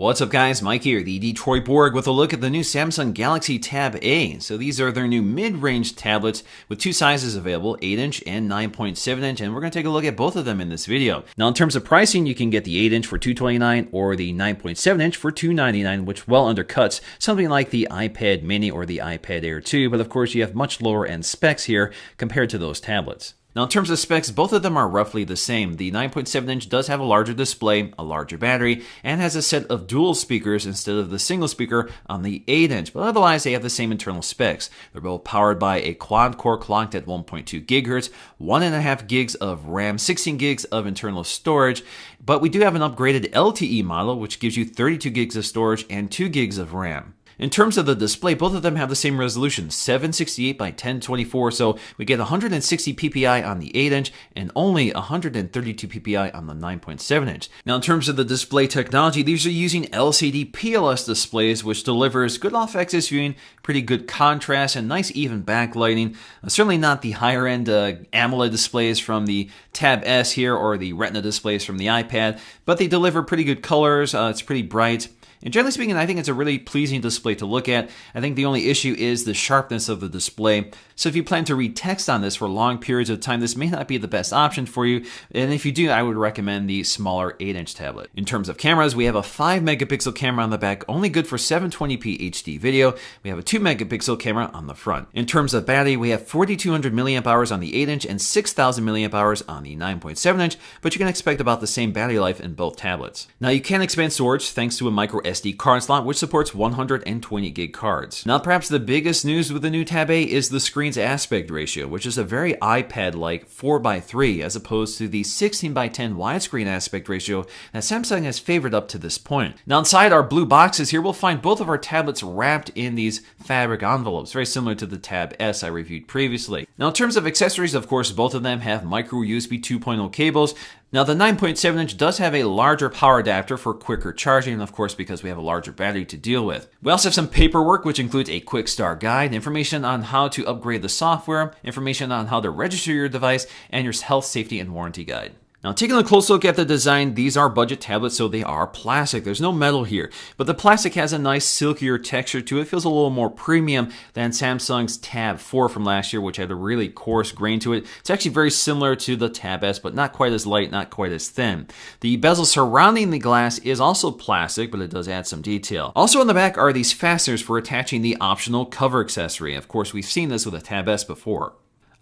What's up guys, Mike here, the Detroit Borg, with a look at the new Samsung Galaxy Tab A. So these are their new mid-range tablets with two sizes available, 8-inch and 9.7-inch, and we're going to take a look at both of them in this video. Now in terms of pricing, you can get the 8-inch for $229 or the 9.7-inch for $299, which well undercuts something like the iPad mini or the iPad Air 2, but of course you have much lower end specs here compared to those tablets. Now in terms of specs, both of them are roughly the same. The 9.7-inch does have a larger display, a larger battery, and has a set of dual speakers instead of the single speaker on the 8-inch, but otherwise they have the same internal specs. They're both powered by a quad-core clocked at 1.2 GHz, 1.5 gigs of RAM, 16 gigs of internal storage, but we do have an upgraded LTE model which gives you 32 gigs of storage and 2 gigs of RAM. In terms of the display, both of them have the same resolution, 768 by 1024, so we get 160 ppi on the 8-inch and only 132 ppi on the 9.7-inch. Now in terms of the display technology, these are using LCD PLS displays, which delivers good off-axis viewing, pretty good contrast, and nice even backlighting. Certainly not the higher-end AMOLED displays from the Tab S here or the Retina displays from the iPad, but they deliver pretty good colors, it's pretty bright. And generally speaking, I think it's a really pleasing display to look at. I think the only issue is the sharpness of the display. So if you plan to read text on this for long periods of time, this may not be the best option for you. And if you do, I would recommend the smaller 8-inch tablet. In terms of cameras, we have a 5 megapixel camera on the back, only good for 720p HD video. We have a 2 megapixel camera on the front. In terms of battery, we have 4,200 milliamp hours on the 8-inch and 6,000 milliamp hours on the 9.7-inch, but you can expect about the same battery life in both tablets. Now you can expand storage thanks to a micro SD card slot, which supports 120 gig cards. Now perhaps the biggest news with the new Tab A is the screen's aspect ratio, which is a very iPad-like 4:3 as opposed to the 16:10 widescreen aspect ratio that Samsung has favored up to this point. Now inside our blue boxes here, we'll find both of our tablets wrapped in these fabric envelopes, very similar to the Tab S I reviewed previously. Now in terms of accessories, of course, both of them have micro USB 2.0 cables. Now the 9.7-inch does have a larger power adapter for quicker charging, and of course because we have a larger battery to deal with. We also have some paperwork which includes a quick start guide, information on how to upgrade the software, information on how to register your device, and your health, safety, and warranty guide. Now taking a close look at the design, these are budget tablets, so they are plastic. There's no metal here, but the plastic has a nice silkier texture to it. It feels a little more premium than Samsung's Tab 4 from last year, which had a really coarse grain to it. It's actually very similar to the Tab S, but not quite as light, not quite as thin. The bezel surrounding the glass is also plastic, but it does add some detail. Also on the back are these fasteners for attaching the optional cover accessory. Of course, we've seen this with a Tab S before.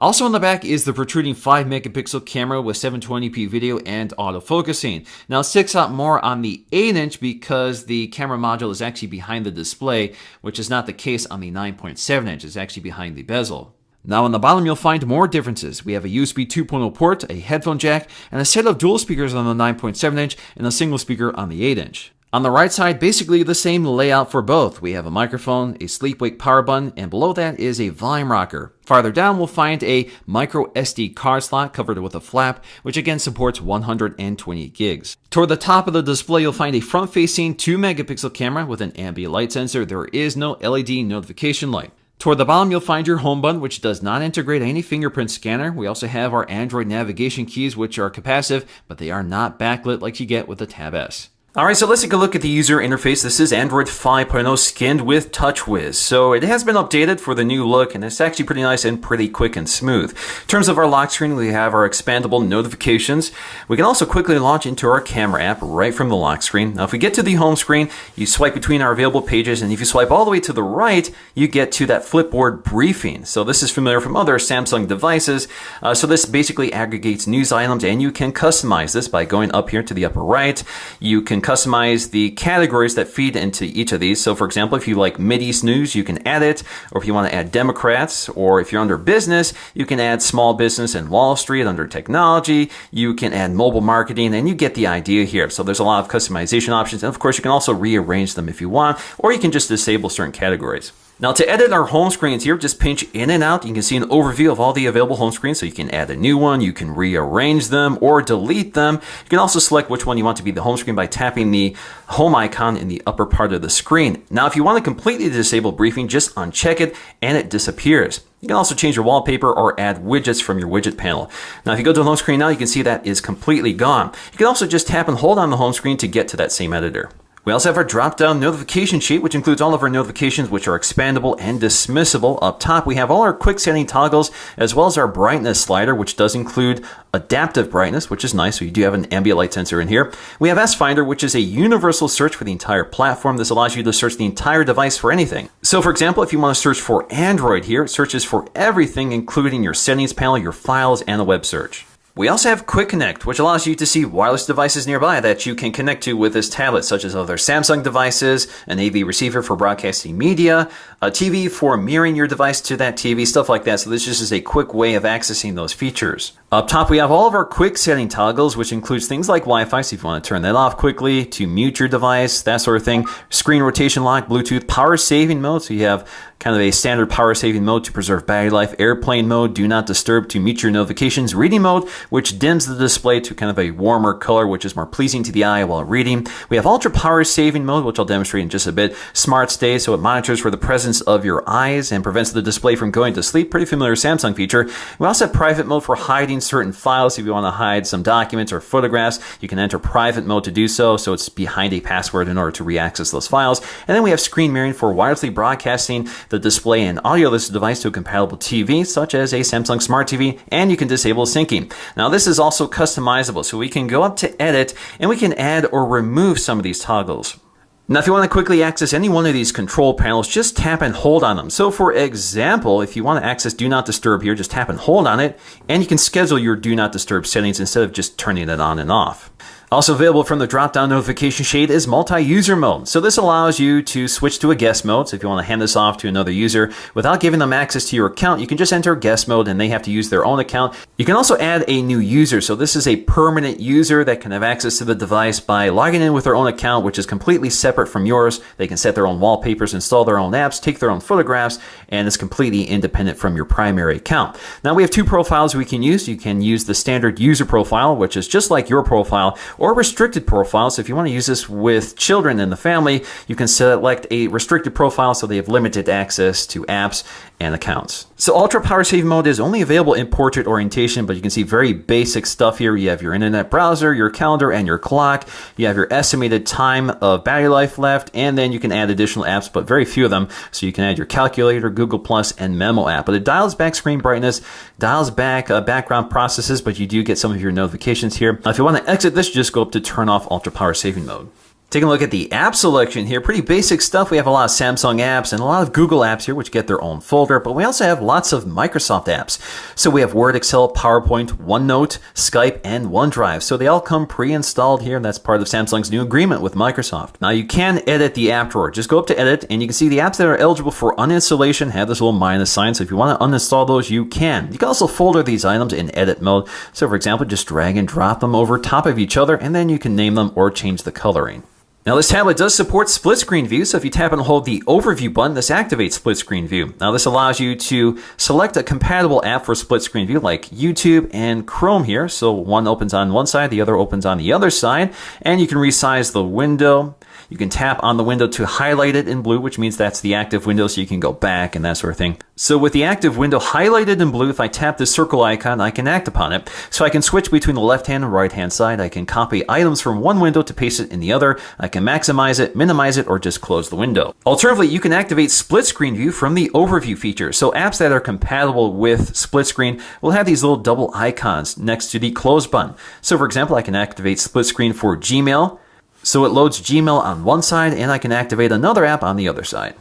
Also on the back is the protruding 5 megapixel camera with 720p video and autofocusing. Now it sticks out more on the 8-inch because the camera module is actually behind the display, which is not the case on the 9.7-inch. It's actually behind the bezel. Now on the bottom you'll find more differences. We have a USB 2.0 port, a headphone jack, and a set of dual speakers on the 9.7-inch and a single speaker on the 8-inch. On the right side, basically the same layout for both. We have a microphone, a sleep-wake power button, and below that is a volume rocker. Farther down, we'll find a micro SD card slot covered with a flap, which again supports 120 gigs. Toward the top of the display, you'll find a front-facing 2 megapixel camera with an ambient light sensor. There is no LED notification light. Toward the bottom, you'll find your home button, which does not integrate any fingerprint scanner. We also have our Android navigation keys, which are capacitive, but they are not backlit like you get with the Tab S. Alright, so let's take a look at the user interface. This is Android 5.0 skinned with TouchWiz. So it has been updated for the new look, and it's actually pretty nice and pretty quick and smooth. In terms of our lock screen, we have our expandable notifications. We can also quickly launch into our camera app right from the lock screen. Now if we get to the home screen, you swipe between our available pages, and if you swipe all the way to the right, you get to that Flipboard briefing. So this is familiar from other Samsung devices. So this basically aggregates news items, and you can customize this by going up here to the upper right. You can customize the categories that feed into each of these. So for example, if you like Mideast news, you can add it, or if you want to add Democrats, or if you're under business, you can add small business and Wall Street. Under technology, you can add mobile marketing, and you get the idea here. So there's a lot of customization options, and of course you can also rearrange them if you want, or you can just disable certain categories. Now to edit our home screens here, just pinch in and out. You can see an overview of all the available home screens, so you can add a new one, you can rearrange them or delete them. You can also select which one you want to be the home screen by tapping the home icon in the upper part of the screen. Now if you want to completely disable briefing, just uncheck it and it disappears. You can also change your wallpaper or add widgets from your widget panel. Now if you go to the home screen now, you can see that is completely gone. You can also just tap and hold on the home screen to get to that same editor. We also have our drop-down notification sheet, which includes all of our notifications, which are expandable and dismissible. Up top, we have all our quick setting toggles, as well as our brightness slider, which does include adaptive brightness, which is nice. So you do have an ambient light sensor in here. We have S-Finder, which is a universal search for the entire platform. This allows you to search the entire device for anything. So for example, if you want to search for Android here, it searches for everything, including your settings panel, your files, and a web search. We also have Quick Connect, which allows you to see wireless devices nearby that you can connect to with this tablet, such as other Samsung devices, an AV receiver for broadcasting media, a TV for mirroring your device to that TV, stuff like that. So this just is a quick way of accessing those features. Up top, we have all of our quick setting toggles, which includes things like Wi-Fi, so if you want to turn that off quickly, to mute your device, that sort of thing. Screen rotation lock, Bluetooth, power saving mode, so you have kind of a standard power saving mode to preserve battery life, airplane mode, do not disturb to mute your notifications, reading mode, which dims the display to kind of a warmer color, which is more pleasing to the eye while reading. We have ultra power saving mode, which I'll demonstrate in just a bit. Smart stay, so it monitors for the presence of your eyes and prevents the display from going to sleep. Pretty familiar Samsung feature. We also have private mode for hiding certain files. If you want to hide some documents or photographs, you can enter private mode to do so. So it's behind a password in order to re-access those files. And then we have screen mirroring for wirelessly broadcasting the display and audio of this device to a compatible TV, such as a Samsung Smart TV, and you can disable syncing. Now this is also customizable, so we can go up to edit and we can add or remove some of these toggles. Now, if you want to quickly access any one of these control panels, just tap and hold on them. So for example, if you want to access Do Not Disturb here, just tap and hold on it, and you can schedule your Do Not Disturb settings instead of just turning it on and off. Also available from the drop-down notification shade is multi-user mode. So this allows you to switch to a guest mode. So if you want to hand this off to another user without giving them access to your account, you can just enter guest mode and they have to use their own account. You can also add a new user. So this is a permanent user that can have access to the device by logging in with their own account, which is completely separate from yours. They can set their own wallpapers, install their own apps, take their own photographs, and it's completely independent from your primary account. Now we have two profiles we can use. You can use the standard user profile, which is just like your profile, or restricted profile. So if you want to use this with children in the family, you can select a restricted profile so they have limited access to apps and accounts. So Ultra Power Saving Mode is only available in portrait orientation, but you can see very basic stuff here. You have your internet browser, your calendar, and your clock. You have your estimated time of battery life left, and then you can add additional apps, but very few of them. So you can add your calculator, Google Plus, and Memo app. But it dials back screen brightness, dials back background processes, but you do get some of your notifications here. Now, if you want to exit this, just go up to turn off Ultra Power Saving Mode. Taking a look at the app selection here, pretty basic stuff. We have a lot of Samsung apps and a lot of Google apps here, which get their own folder, but we also have lots of Microsoft apps. So we have Word, Excel, PowerPoint, OneNote, Skype, and OneDrive. So they all come pre-installed here, and that's part of Samsung's new agreement with Microsoft. Now you can edit the app drawer. Just go up to edit, and you can see the apps that are eligible for uninstallation have this little minus sign. So if you want to uninstall those, you can. You can also folder these items in edit mode. So for example, just drag and drop them over top of each other, and then you can name them or change the coloring. Now this tablet does support split screen view, so if you tap and hold the overview button, this activates split screen view. Now this allows you to select a compatible app for split screen view like YouTube and Chrome here. So one opens on one side, the other opens on the other side, and you can resize the window. You can tap on the window to highlight it in blue, which means that's the active window, so you can go back and that sort of thing. So with the active window highlighted in blue, if I tap this circle icon, I can act upon it. So I can switch between the left-hand and right-hand side. I can copy items from one window to paste it in the other. I can maximize it, minimize it, or just close the window. Alternatively, you can activate split screen view from the overview feature. So apps that are compatible with split screen will have these little double icons next to the close button. So for example, I can activate split screen for Gmail. So it loads Gmail on one side, and I can activate another app on the other side.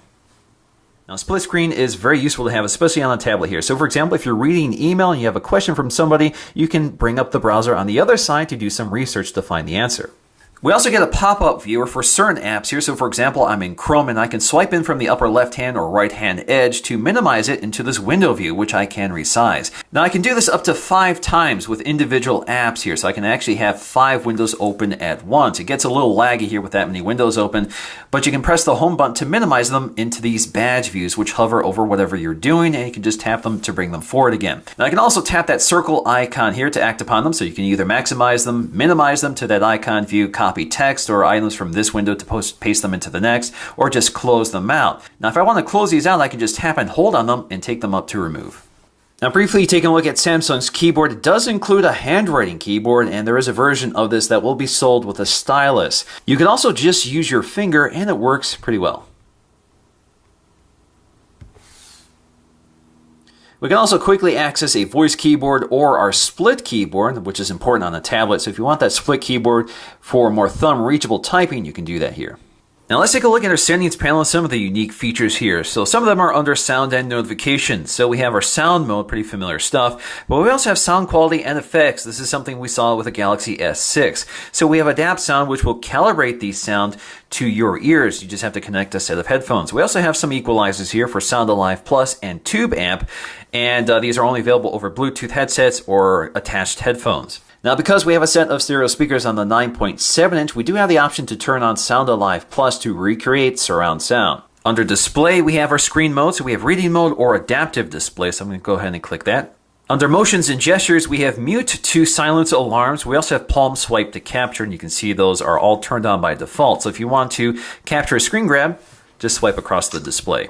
Now, split screen is very useful to have, especially on a tablet here. So for example, if you're reading email and you have a question from somebody, you can bring up the browser on the other side to do some research to find the answer. We also get a pop-up viewer for certain apps here. So for example, I'm in Chrome and I can swipe in from the upper left-hand or right-hand edge to minimize it into this window view, which I can resize. Now I can do this up to 5 times with individual apps here. So I can actually have 5 windows open at once. It gets a little laggy here with that many windows open, but you can press the home button to minimize them into these badge views, which hover over whatever you're doing, and you can just tap them to bring them forward again. Now I can also tap that circle icon here to act upon them. So you can either maximize them, minimize them to that icon view, copy text or items from this window to paste them into the next, or just close them out. Now, if I want to close these out, I can just tap and hold on them and take them up to remove. Now, briefly taking a look at Samsung's keyboard, it does include a handwriting keyboard, and there is a version of this that will be sold with a stylus. You can also just use your finger, and it works pretty well. We can also quickly access a voice keyboard or our split keyboard, which is important on a tablet. So if you want that split keyboard for more thumb-reachable typing, you can do that here. Now let's take a look at our settings panel and some of the unique features here. So some of them are under sound and notifications. So we have our sound mode, pretty familiar stuff, but we also have sound quality and effects. This is something we saw with the Galaxy S6. So we have Adapt Sound, which will calibrate the sound to your ears. You just have to connect a set of headphones. We also have some equalizers here for Sound Alive Plus and Tube Amp, and these are only available over Bluetooth headsets or attached headphones. Now, because we have a set of stereo speakers on the 9.7-inch, we do have the option to turn on Sound Alive Plus to recreate surround sound. Under display, we have our screen mode, so we have reading mode or adaptive display, so I'm going to go ahead and click that. Under motions and gestures, we have mute to silence alarms. We also have palm swipe to capture, and you can see those are all turned on by default. So if you want to capture a screen grab, just swipe across the display.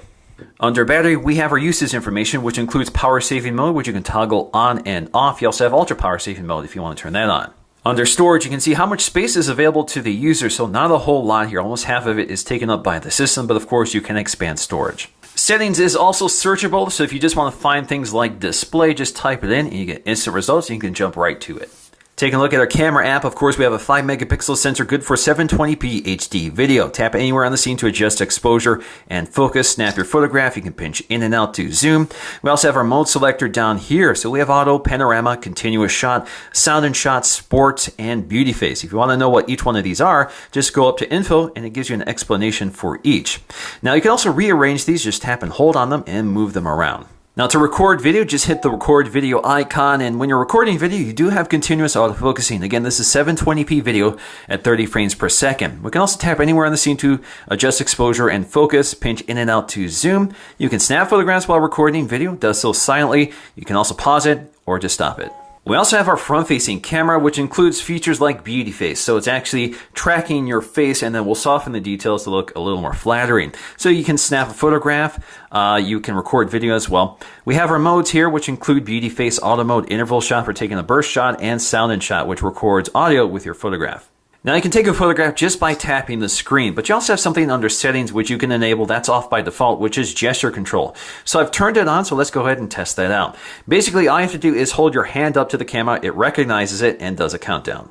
Under battery, we have our usage information, which includes power saving mode, which you can toggle on and off. You also have ultra power saving mode if you want to turn that on. Under storage, you can see how much space is available to the user, so not a whole lot here. Almost half of it is taken up by the system, but of course you can expand storage. Settings is also searchable, so if you just want to find things like display, just type it in and you get instant results and you can jump right to it. Taking a look at our camera app, of course, we have a 5 megapixel sensor good for 720p HD video. Tap anywhere on the scene to adjust exposure and focus. Snap your photograph. You can pinch in and out to zoom. We also have our mode selector down here. So we have auto, panorama, continuous shot, sound and shot, sport, and beauty face. If you want to know what each one of these are, just go up to info and it gives you an explanation for each. Now you can also rearrange these. Just tap and hold on them and move them around. Now to record video, just hit the record video icon, and when you're recording video, you do have continuous autofocusing. Again, this is 720p video at 30 frames per second. We can also tap anywhere on the scene to adjust exposure and focus, pinch in and out to zoom. You can snap photographs while recording video, does so silently. You can also pause it or just stop it. We also have our front-facing camera, which includes features like beauty face. So it's actually tracking your face, and then we'll soften the details to look a little more flattering. So you can snap a photograph, you can record video as well. We have our modes here, which include beauty face, auto mode, interval shot for taking a burst shot, and sound and shot, which records audio with your photograph. Now you can take a photograph just by tapping the screen, but you also have something under settings which you can enable that's off by default, which is gesture control. So I've turned it on, so let's go ahead and test that out. Basically, all you have to do is hold your hand up to the camera, it recognizes it, and does a countdown.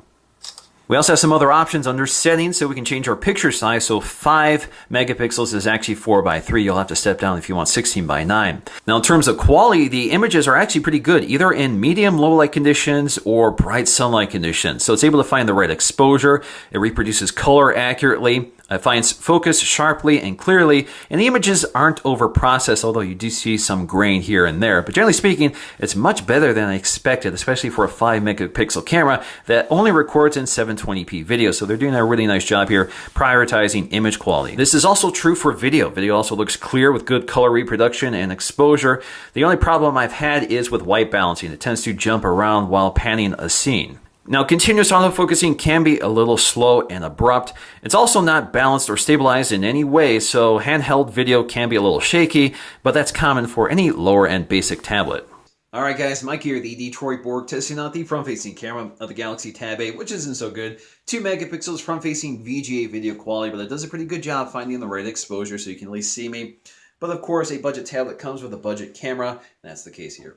We also have some other options under settings, so we can change our picture size. So 5 megapixels is actually 4:3. You'll have to step down if you want 16:9. Now in terms of quality, the images are actually pretty good, either in medium low light conditions or bright sunlight conditions. So it's able to find the right exposure. It reproduces color accurately. It finds focus sharply and clearly, and the images aren't over-processed, although you do see some grain here and there. But generally speaking, it's much better than I expected, especially for a 5 megapixel camera that only records in 720p video. So they're doing a really nice job here prioritizing image quality. This is also true for video. Video also looks clear with good color reproduction and exposure. The only problem I've had is with white balancing. It tends to jump around while panning a scene. Now, continuous autofocusing can be a little slow and abrupt. It's also not balanced or stabilized in any way, so handheld video can be a little shaky, but that's common for any lower-end basic tablet. Alright guys, Mike here, the Detroit Borg, testing out the front-facing camera of the Galaxy Tab A, which isn't so good. 2 megapixels front-facing VGA video quality, but it does a pretty good job finding the right exposure so you can at least see me. But of course, a budget tablet comes with a budget camera, and that's the case here.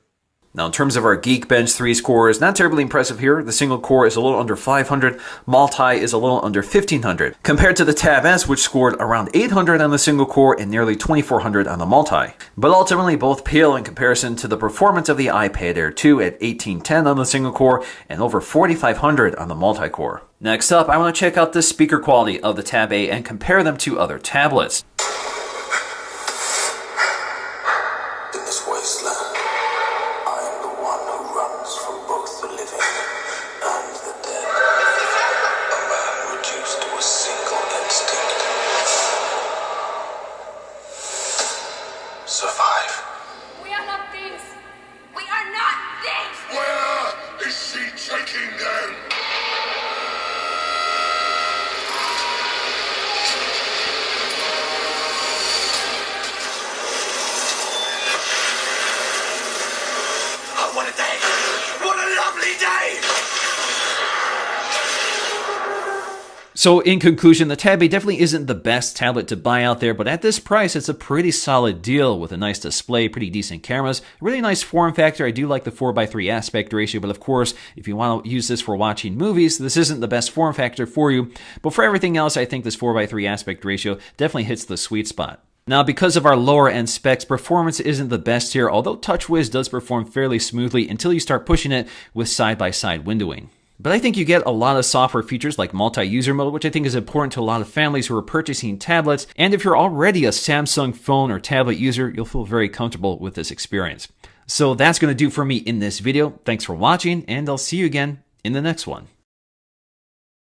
Now, in terms of our Geekbench 3 scores, not terribly impressive here. The single core is a little under 500, multi is a little under 1500, compared to the Tab S, which scored around 800 on the single core and nearly 2400 on the multi. But ultimately, both pale in comparison to the performance of the iPad Air 2 at 1810 on the single core and over 4500 on the multi-core. Next up, I want to check out the speaker quality of the Tab A and compare them to other tablets. Survive. We are not thieves. We are not thieves. Where is she taking them? So in conclusion, the Tab A definitely isn't the best tablet to buy out there, but at this price, it's a pretty solid deal with a nice display, pretty decent cameras, really nice form factor. I do like the 4:3 aspect ratio, but of course, if you want to use this for watching movies, this isn't the best form factor for you. But for everything else, I think this 4:3 aspect ratio definitely hits the sweet spot. Now, because of our lower end specs, performance isn't the best here, although TouchWiz does perform fairly smoothly until you start pushing it with side-by-side windowing. But I think you get a lot of software features like multi-user mode, which I think is important to a lot of families who are purchasing tablets. And if you're already a Samsung phone or tablet user, you'll feel very comfortable with this experience. So that's going to do for me in this video. Thanks for watching, and I'll see you again in the next one.